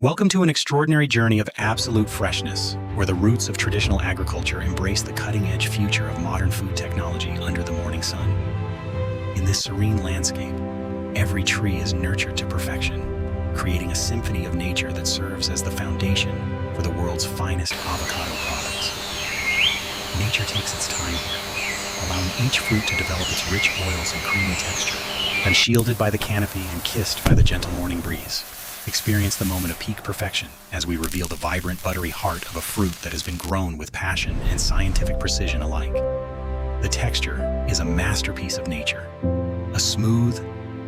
Welcome to an extraordinary journey of absolute freshness, where the roots of traditional agriculture embrace the cutting-edge future of modern food technology under the morning sun. In this serene landscape, every tree is nurtured to perfection, creating a symphony of nature that serves as the foundation for the world's finest avocado products. Nature takes its time here, allowing each fruit to develop its rich oils and creamy texture, unshielded by the canopy and kissed by the gentle morning breeze. Experience the moment of peak perfection as we reveal the vibrant, buttery heart of a fruit that has been grown with passion and scientific precision alike. The texture is a masterpiece of nature, a smooth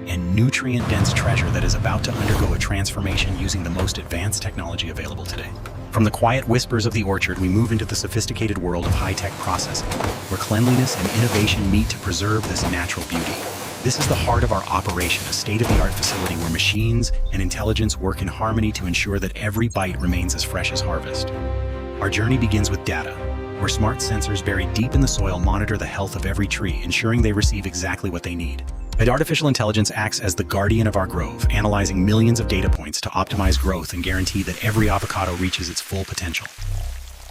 and nutrient-dense treasure that is about to undergo a transformation using the most advanced technology available today. From the quiet whispers of the orchard, we move into the sophisticated world of high-tech processing, where cleanliness and innovation meet to preserve this natural beauty. This is the heart of our operation, a state-of-the-art facility where machines and intelligence work in harmony to ensure that every bite remains as fresh as harvest. Our journey begins with data, where smart sensors buried deep in the soil monitor the health of every tree, ensuring they receive exactly what they need. And artificial intelligence acts as the guardian of our grove, analyzing millions of data points to optimize growth and guarantee that every avocado reaches its full potential.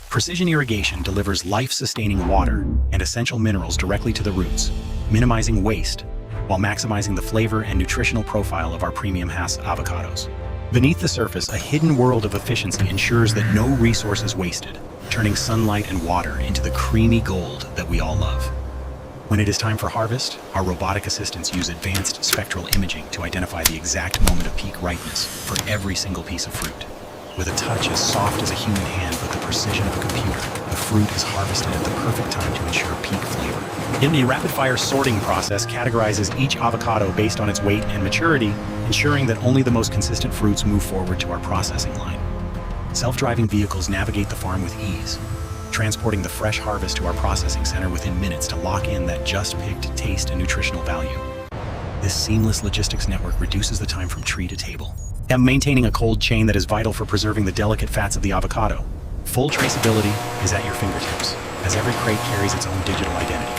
Precision irrigation delivers life-sustaining water and essential minerals directly to the roots, minimizing waste while maximizing the flavor and nutritional profile of our premium Hass avocados. Beneath the surface, a hidden world of efficiency ensures that no resource is wasted, turning sunlight and water into the creamy gold that we all love. When it is time for harvest, our robotic assistants use advanced spectral imaging to identify the exact moment of peak ripeness for every single piece of fruit. With a touch as soft as a human hand but the precision of a computer, the fruit is harvested at the perfect time to ensure peak flavor. In the rapid-fire sorting process categorizes each avocado based on its weight and maturity, ensuring that only the most consistent fruits move forward to our processing line. Self-driving vehicles navigate the farm with ease, transporting the fresh harvest to our processing center within minutes to lock in that just-picked taste and nutritional value. This seamless logistics network reduces the time from tree to table, and maintaining a cold chain that is vital for preserving the delicate fats of the avocado. Full traceability is at your fingertips, as every crate carries its own digital identity,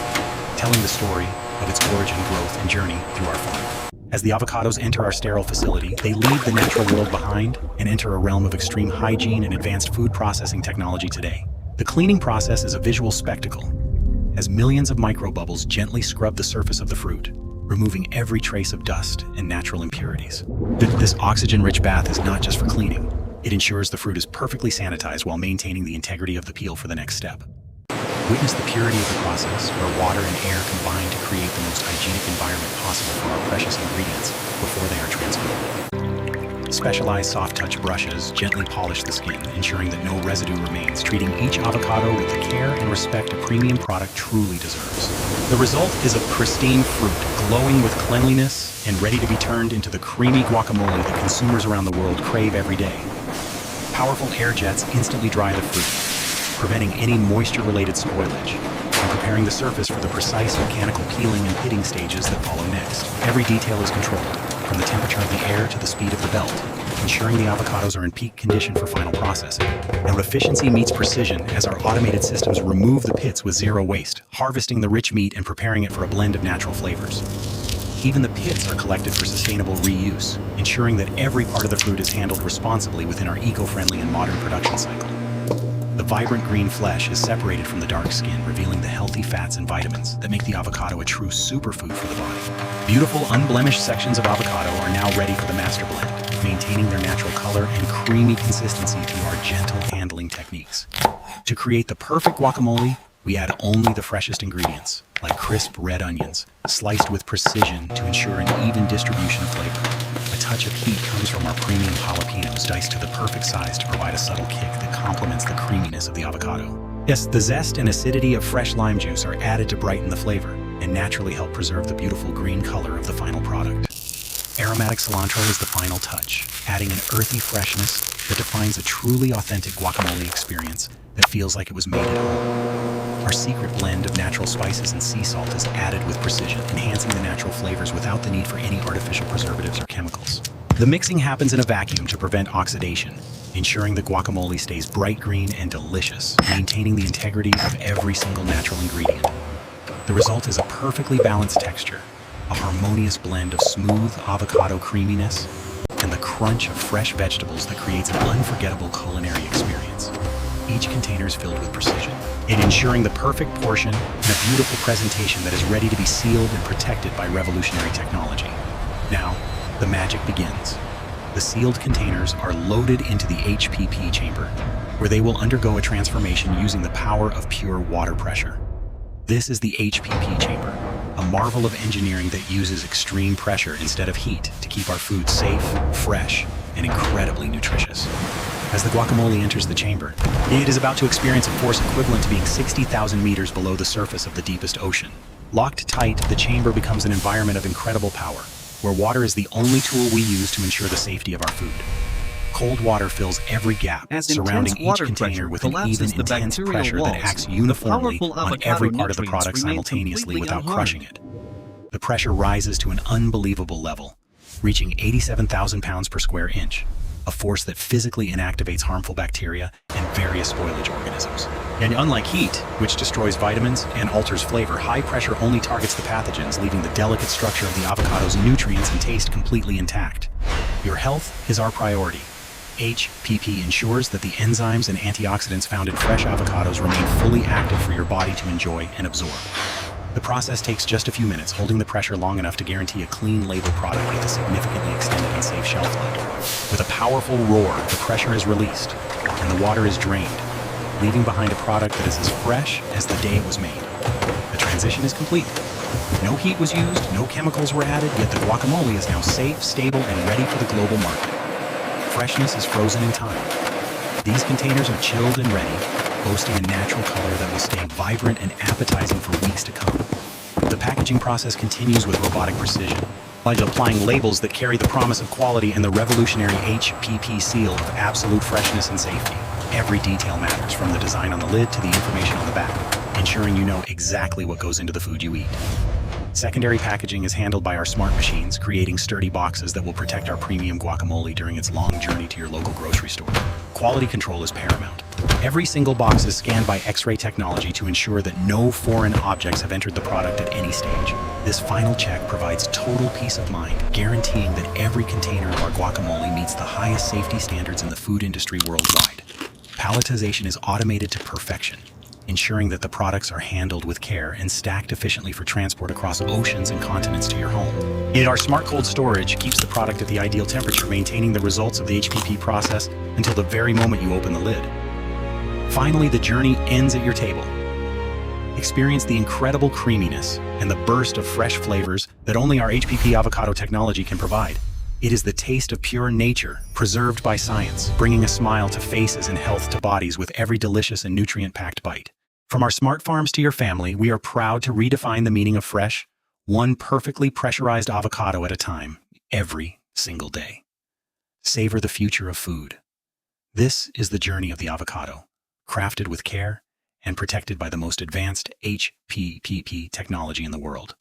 telling the story of its origin, growth, and journey through our farm. As the avocados enter our sterile facility, they leave the natural world behind and enter a realm of extreme hygiene and advanced food processing technology today. The cleaning process is a visual spectacle, as millions of microbubbles gently scrub the surface of the fruit, removing every trace of dust and natural impurities. This oxygen-rich bath is not just for cleaning. It ensures the fruit is perfectly sanitized while maintaining the integrity of the peel for the next step. Witness the purity of the process, where water and air combine to create the most hygienic environment possible for our precious ingredients before they are transformed. Specialized soft-touch brushes gently polish the skin, ensuring that no residue remains, treating each avocado with the care and respect a premium product truly deserves. The result is a pristine fruit, glowing with cleanliness and ready to be turned into the creamy guacamole that consumers around the world crave every day. Powerful air jets instantly dry the fruit, preventing any moisture-related spoilage, and preparing the surface for the precise mechanical peeling and pitting stages that follow next. Every detail is controlled, from the temperature of the air to the speed of the belt, ensuring the avocados are in peak condition for final processing. Now, efficiency meets precision as our automated systems remove the pits with zero waste, harvesting the rich meat and preparing it for a blend of natural flavors. Even the pits are collected for sustainable reuse, ensuring that every part of the fruit is handled responsibly within our eco-friendly and modern production cycle. The vibrant green flesh is separated from the dark skin, revealing the healthy fats and vitamins that make the avocado a true superfood for the body. Beautiful, unblemished sections of avocado are now ready for the master blend, maintaining their natural color and creamy consistency through our gentle handling techniques. To create the perfect guacamole, we add only the freshest ingredients, like crisp red onions, sliced with precision to ensure an even distribution of flavor. A touch of heat comes from our premium jalapenos, diced to the perfect size to provide a subtle kick that complements the creaminess of the avocado. Yes, the zest and acidity of fresh lime juice are added to brighten the flavor and naturally help preserve the beautiful green color of the final product. Aromatic cilantro is the final touch, adding an earthy freshness that defines a truly authentic guacamole experience that feels like it was made at home. Our secret blend of natural spices and sea salt is added with precision, enhancing the natural flavors without the need for any artificial preservatives or chemicals. The mixing happens in a vacuum to prevent oxidation, ensuring the guacamole stays bright green and delicious, maintaining the integrity of every single natural ingredient. The result is a perfectly balanced texture, a harmonious blend of smooth avocado creaminess and and the crunch of fresh vegetables that creates an unforgettable culinary experience. Each container is filled with precision, in ensuring the perfect portion and a beautiful presentation that is ready to be sealed and protected by revolutionary technology. Now, the magic begins. The sealed containers are loaded into the HPP chamber, where they will undergo a transformation using the power of pure water pressure. This is the HPP chamber, a marvel of engineering that uses extreme pressure instead of heat to keep our food safe, fresh, and incredibly nutritious. As the guacamole enters the chamber, it is about to experience a force equivalent to being 60,000 meters below the surface of the deepest ocean. Locked tight, the chamber becomes an environment of incredible power, where water is the only tool we use to ensure the safety of our food. Cold water fills every gap, surrounding each container with an even intense pressure that acts uniformly on every part of the product simultaneously without crushing it. The pressure rises to an unbelievable level, reaching 87,000 pounds per square inch, a force that physically inactivates harmful bacteria and various spoilage organisms. And unlike heat, which destroys vitamins and alters flavor, high pressure only targets the pathogens, leaving the delicate structure of the avocado's nutrients and taste completely intact. Your health is our priority. HPP ensures that the enzymes and antioxidants found in fresh avocados remain fully active for your body to enjoy and absorb. The process takes just a few minutes, holding the pressure long enough to guarantee a clean label product with a significantly extended and safe shelf life. With a powerful roar, the pressure is released, and the water is drained, leaving behind a product that is as fresh as the day it was made. The transition is complete. No heat was used, no chemicals were added, yet the guacamole is now safe, stable, and ready for the global market. Freshness is frozen in time. These containers are chilled and ready, boasting a natural color that will stay vibrant and appetizing for weeks to come. The packaging process continues with robotic precision, by applying labels that carry the promise of quality and the revolutionary HPP seal of absolute freshness and safety. Every detail matters, from the design on the lid to the information on the back, ensuring you know exactly what goes into the food you eat. Secondary packaging is handled by our smart machines, creating sturdy boxes that will protect our premium guacamole during its long journey to your local grocery store. Quality control is paramount. Every single box is scanned by X-ray technology to ensure that no foreign objects have entered the product at any stage. This final check provides total peace of mind, guaranteeing that every container of our guacamole meets the highest safety standards in the food industry worldwide. Palletization is automated to perfection, ensuring that the products are handled with care and stacked efficiently for transport across oceans and continents to your home. Yet our smart cold storage keeps the product at the ideal temperature, maintaining the results of the HPP process until the very moment you open the lid. Finally, the journey ends at your table. Experience the incredible creaminess and the burst of fresh flavors that only our HPP avocado technology can provide. It is the taste of pure nature, preserved by science, bringing a smile to faces and health to bodies with every delicious and nutrient-packed bite. From our smart farms to your family, we are proud to redefine the meaning of fresh, one perfectly pressurized avocado at a time, every single day. Savor the future of food. This is the journey of the avocado, crafted with care and protected by the most advanced HPP technology in the world.